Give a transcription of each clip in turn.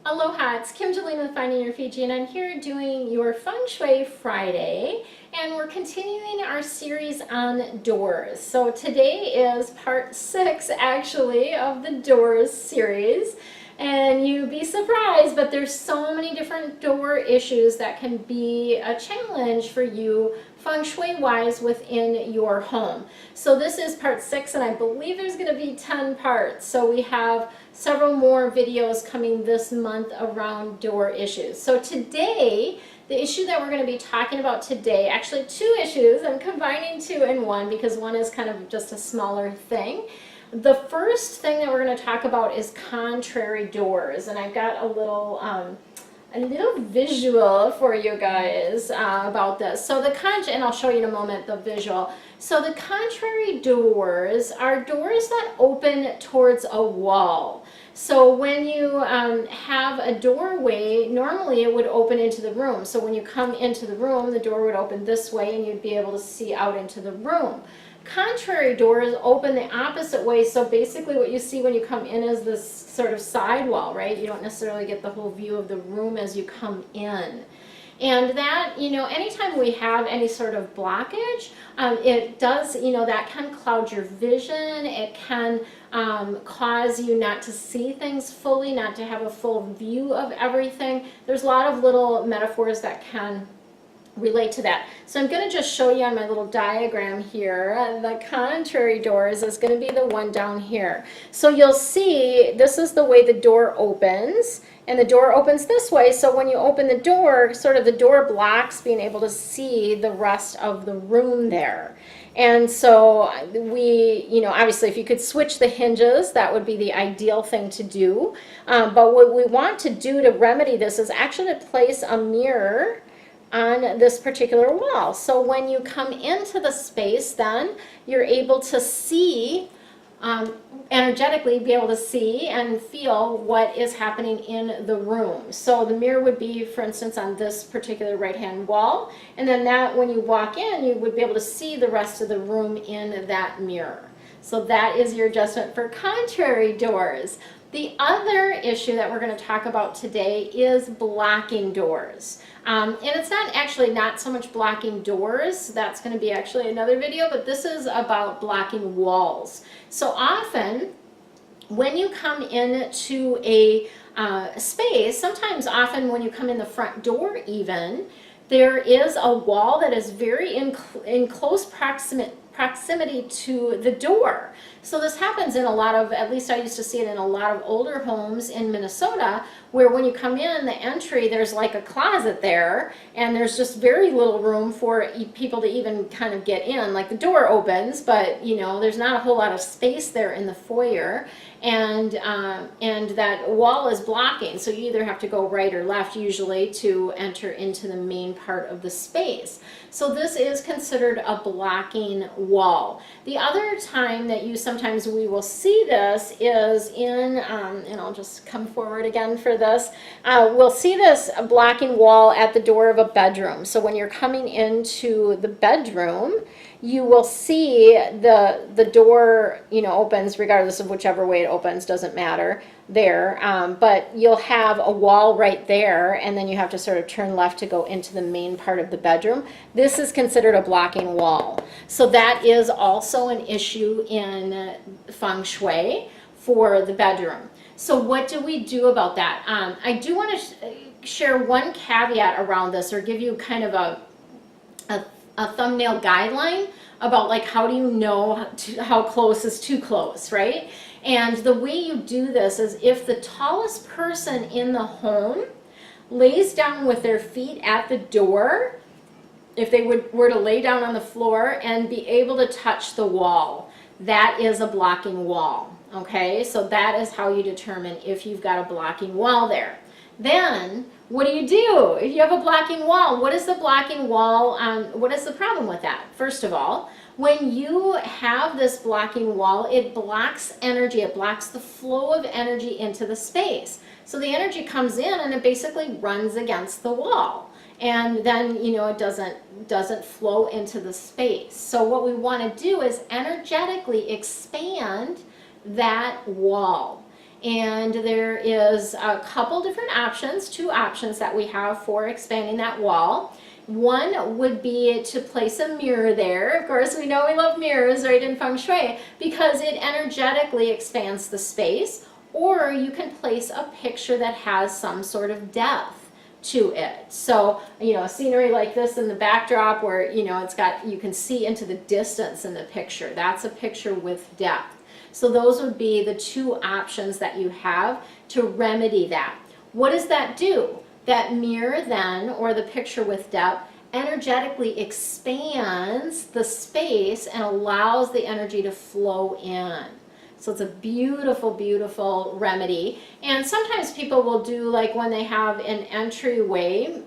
Aloha, it's Kim Jolene with Finding Your Fiji, and I'm here doing your Feng Shui Friday, and we're continuing our series on doors. So today is part 6, actually, of the doors series, and you'd be surprised, but there's so many different door issues that can be a challenge for you Feng Shui-wise within your home. So this is part 6, and I believe there's going to be 10 parts. So we have several more videos coming this month around door issues. So today, the issue that we're going to be talking about today, actually 2 issues, I'm combining 2 in one because one is kind of just a smaller thing. The first thing that we're going to talk about is contrary doors, and I've got a little visual for you guys about this. So and I'll show you in a moment the visual. So the contrary doors are doors that open towards a wall. So when you have a doorway, normally it would open into the room. So when you come into the room, the door would open this way and you'd be able to see out into the room. Contrary doors open the opposite way, so basically what you see when you come in is this sort of sidewall, right? You don't necessarily get the whole view of the room as you come in. And that, anytime we have any sort of blockage, it does, that can cloud your vision. It can cause you not to see things fully, not to have a full view of everything. There's a lot of little metaphors that can relate to that. So I'm going to just show you on my little diagram here. The contrary doors is going to be the one down here. So you'll see this is the way the door opens, and the door opens this way. So when you open the door, sort of the door blocks being able to see the rest of the room there. And so obviously if you could switch the hinges, that would be the ideal thing to do. But what we want to do to remedy this is actually to place a mirror on this particular wall. So when you come into the space, then you're able to see, energetically be able to see and feel what is happening in the room. So the mirror would be, for instance, on this particular right-hand wall, and then that when you walk in, you would be able to see the rest of the room in that mirror. So that is your adjustment for contrary doors. The other issue that we're going to talk about today is blocking doors. And it's not so much blocking doors, that's going to be actually another video, but this is about blocking walls. So often, when you come into a space, often when you come in the front door even, there is a wall that is very in close proximity to the door. So this happens in a lot of, at least I used to see it in a lot of older homes in Minnesota, where when you come in the entry, there's like a closet there, and there's just very little room for people to even kind of get in. Like the door opens, but there's not a whole lot of space there in the foyer, and that wall is blocking. So you either have to go right or left usually to enter into the main part of the space. So this is considered a blocking wall. The other time that sometimes we will see this is in, and I'll just come forward again for this, we'll see this blocking wall at the door of a bedroom. So when you're coming into the bedroom, you will see the door, opens regardless of whichever way it opens, doesn't matter there, but you'll have a wall right there, and then you have to sort of turn left to go into the main part of the bedroom. This is considered a blocking wall. So that is also an issue in Feng Shui for the bedroom. So what do we do about that? I do want to share one caveat around this, or give you kind of a thumbnail guideline about like how do you know how close is too close, right? And the way you do this is if the tallest person in the home lays down with their feet at the door, if they were to lay down on the floor and be able to touch the wall, that is a blocking wall, okay? So that is how you determine if you've got a blocking wall there. Then, what do you do if you have a blocking wall? What is the blocking wall? What is the problem with that? First of all, when you have this blocking wall, it blocks energy. It blocks the flow of energy into the space. So the energy comes in and it basically runs against the wall. And then, it doesn't flow into the space. So what we want to do is energetically expand that wall. And there is a couple different options, 2 options that we have for expanding that wall. One would be to place a mirror there. Of course, we know we love mirrors, right, in Feng Shui, because it energetically expands the space. Or you can place a picture that has some sort of depth to it. So, scenery like this in the backdrop where, it's got, you can see into the distance in the picture. That's a picture with depth. So those would be the 2 options that you have to remedy that. What does that do? That mirror then, or the picture with depth, energetically expands the space and allows the energy to flow in. So it's a beautiful, beautiful remedy. And sometimes people will do, like when they have an entryway,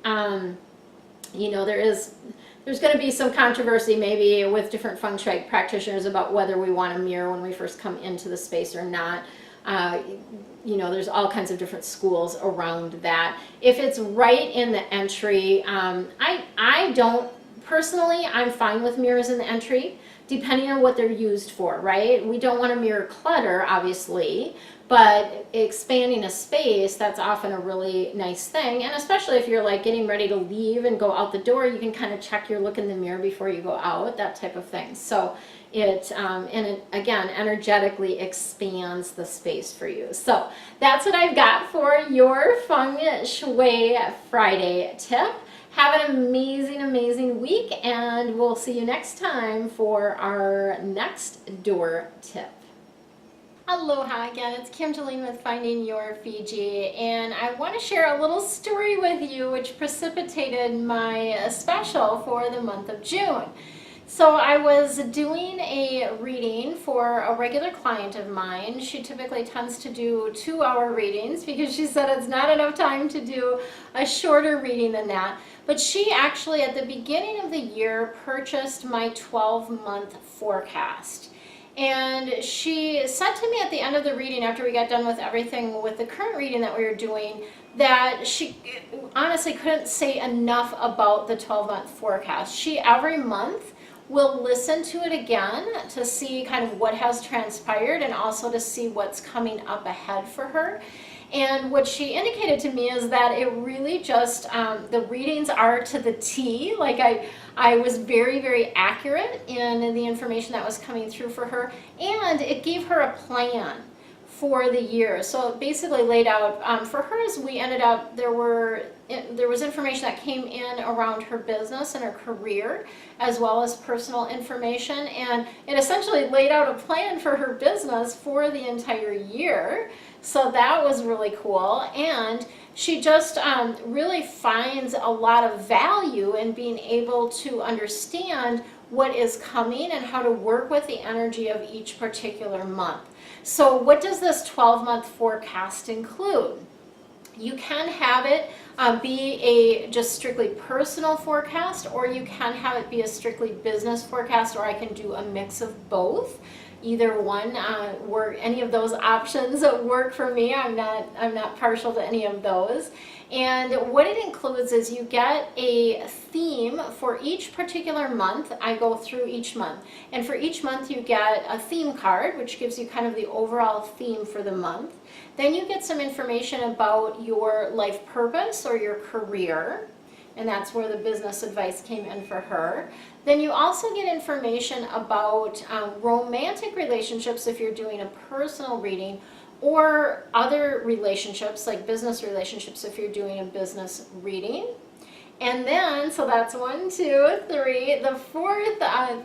there's going to be some controversy maybe with different Feng Shui practitioners about whether we want a mirror when we first come into the space or not. There's all kinds of different schools around that. If it's right in the entry, I don't, personally, I'm fine with mirrors in the entry, depending on what they're used for, right? We don't want to mirror clutter, obviously, but expanding a space, that's often a really nice thing. And especially if you're like getting ready to leave and go out the door, you can kind of check your look in the mirror before you go out, that type of thing. So it again, energetically expands the space for you. So that's what I've got for your Feng Shui Friday tip. Have an amazing, amazing week, and we'll see you next time for our next door tip. Aloha again, it's Kim Jolene with Finding Your Fiji, and I want to share a little story with you which precipitated my special for the month of June. So I was doing a reading for a regular client of mine. She typically tends to do 2-hour readings because she said it's not enough time to do a shorter reading than that. But she actually, at the beginning of the year, purchased my 12-month forecast. And she said to me at the end of the reading, after we got done with everything with the current reading that we were doing, that she honestly couldn't say enough about the 12-month forecast. She, every month, will listen to it again to see kind of what has transpired and also to see what's coming up ahead for her. And what she indicated to me is that it really just, the readings are to the T. Like I was very, very accurate in the information that was coming through for her. And it gave her a plan for the year. So it basically laid out, for hers, we ended up, there was information that came in around her business and her career, as well as personal information. And it essentially laid out a plan for her business for the entire year. So that was really cool. And she just really finds a lot of value in being able to understand what is coming and how to work with the energy of each particular month. So what does this 12-month forecast include? You can have it be a just strictly personal forecast, or you can have it be a strictly business forecast, or I can do a mix of both. Either one, any of those options work for me. I'm not partial to any of those. And what it includes is you get a theme for each particular month. I go through each month. And for each month you get a theme card, which gives you kind of the overall theme for the month. Then you get some information about your life purpose or your career. And that's where the business advice came in for her. Then you also get information about romantic relationships if you're doing a personal reading, or other relationships like business relationships if you're doing a business reading. And then, so that's 1, 2, 3. The fourth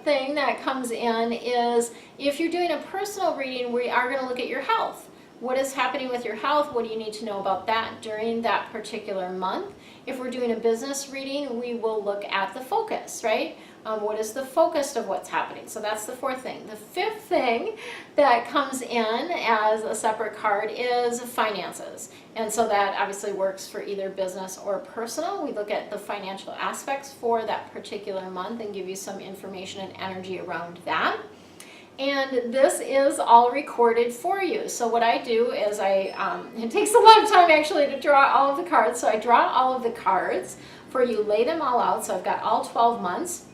thing that comes in is if you're doing a personal reading, we are going to look at your health. What is happening with your health? What do you need to know about that during that particular month? If we're doing a business reading, we will look at the focus, right? What is the focus of what's happening? So that's the fourth thing. The fifth thing that comes in as a separate card is finances. And so that obviously works for either business or personal. We look at the financial aspects for that particular month and give you some information and energy around that. And this is all recorded for you. So what I do is it takes a lot of time actually to draw all of the cards. So I draw all of the cards for you, lay them all out. So I've got all 12 months.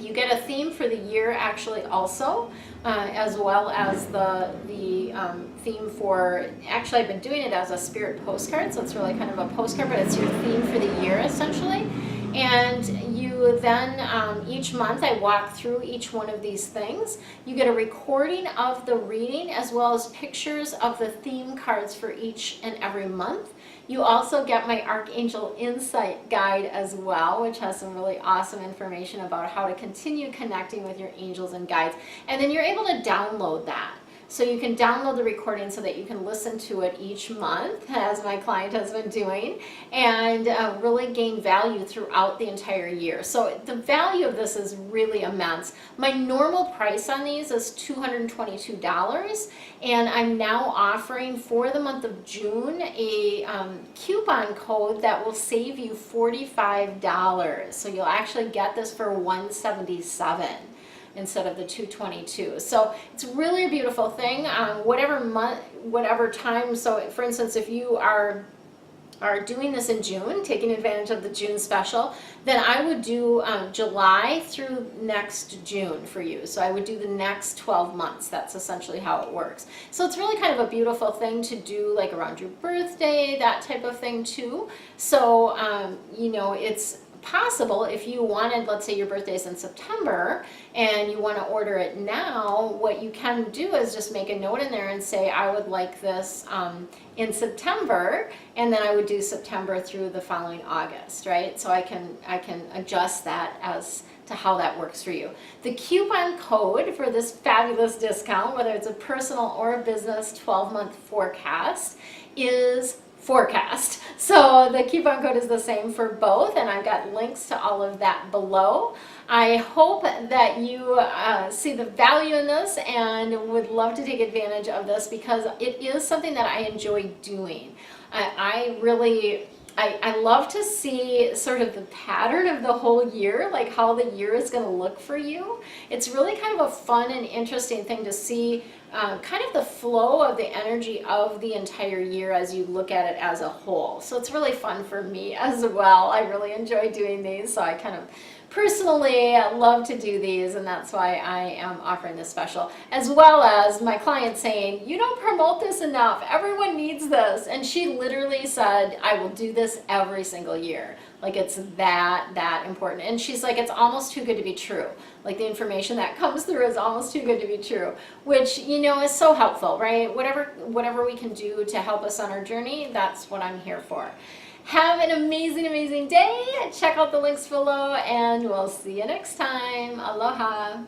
You get a theme for the year actually also, as well as the theme for, actually I've been doing it as a spirit postcard, so it's really kind of a postcard, but it's your theme for the year essentially. And you then, each month I walk through each one of these things. You get a recording of the reading as well as pictures of the theme cards for each and every month. You also get my Archangel Insight Guide as well, which has some really awesome information about how to continue connecting with your angels and guides. And then you're able to download that. So you can download the recording so that you can listen to it each month, as my client has been doing, and really gain value throughout the entire year. So the value of this is really immense. My normal price on these is $222, and I'm now offering for the month of June a coupon code that will save you $45. So you'll actually get this for $177. Instead of the $222. So it's really a beautiful thing. Whatever month, whatever time. So for instance, if you are doing this in June, taking advantage of the June special, then I would do July through next June for you. So I would do the next 12 months. That's essentially how it works. So it's really kind of a beautiful thing to do, like around your birthday, that type of thing too. So, you know, it's possible if you wanted, let's say your birthday is in September and you want to order it now, what you can do is just make a note in there and say, I would like this in September, and then I would do September through the following August, right? So I can adjust that as to how that works for you. The coupon code for this fabulous discount, whether it's a personal or a business 12-month forecast, is forecast. So the coupon code is the same for both, and I've got links to all of that below. I hope that you see the value in this and would love to take advantage of this, because it is something that I enjoy doing. I love to see sort of the pattern of the whole year, like how the year is going to look for you. It's really kind of a fun and interesting thing to see kind of the flow of the energy of the entire year as you look at it as a whole. So it's really fun for me as well. I really enjoy doing these, so I kind of personally love to do these, and that's why I am offering this special, as well as my client saying, you don't promote this enough, everyone needs this. And she literally said, I will do this every single year. Like, it's that important. And she's like, it's almost too good to be true. Like, the information that comes through is almost too good to be true, which, you know, is so helpful, right? Whatever we can do to help us on our journey, that's what I'm here for. Have an amazing, amazing day. Check out the links below, and we'll see you next time. Aloha.